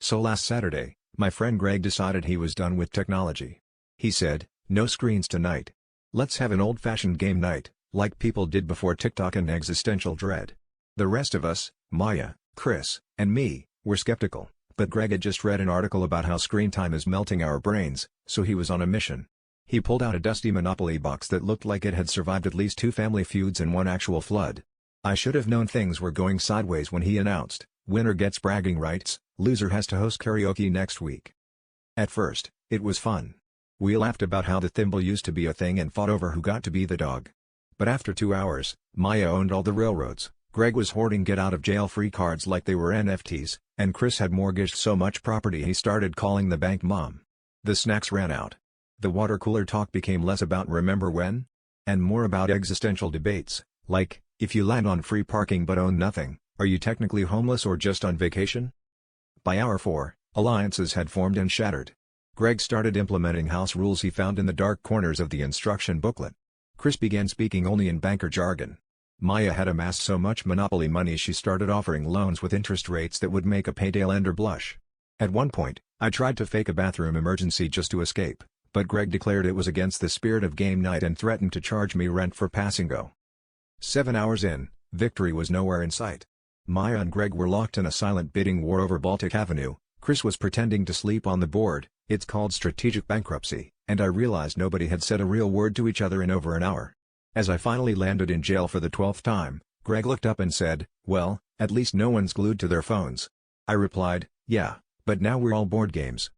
So last Saturday, my friend Greg decided he was done with technology. He said, "No screens tonight. Let's have an old-fashioned game night, like people did before TikTok and existential dread." The rest of us, Maya, Chris, and me, were skeptical, but Greg had just read an article about how screen time is melting our brains, so he was on a mission. He pulled out a dusty Monopoly box that looked like it had survived at least 2 family feuds and 1 actual flood. I should have known things were going sideways when he announced, "Winner gets bragging rights, loser has to host karaoke next week." At first, it was fun. We laughed about how the thimble used to be a thing and fought over who got to be the dog. But after 2 hours, Maya owned all the railroads, Greg was hoarding get-out-of-jail-free cards like they were NFTs, and Chris had mortgaged so much property he started calling the bank mom. The snacks ran out. The water cooler talk became less about remember when? And more about existential debates, like, if you land on free parking but own nothing, are you technically homeless or just on vacation? By hour 4, alliances had formed and shattered. Greg started implementing house rules he found in the dark corners of the instruction booklet. Chris began speaking only in banker jargon. Maya had amassed so much Monopoly money she started offering loans with interest rates that would make a payday lender blush. At one point, I tried to fake a bathroom emergency just to escape, but Greg declared it was against the spirit of game night and threatened to charge me rent for passing go. 7 hours in, victory was nowhere in sight. Maya and Greg were locked in a silent bidding war over Baltic Avenue. Chris was pretending to sleep on the board. It's called strategic bankruptcy, and I realized nobody had said a real word to each other in over an hour. As I finally landed in jail for the 12th time, Greg looked up and said, "Well, at least no one's glued to their phones." I replied, "Yeah, but now we're all board games."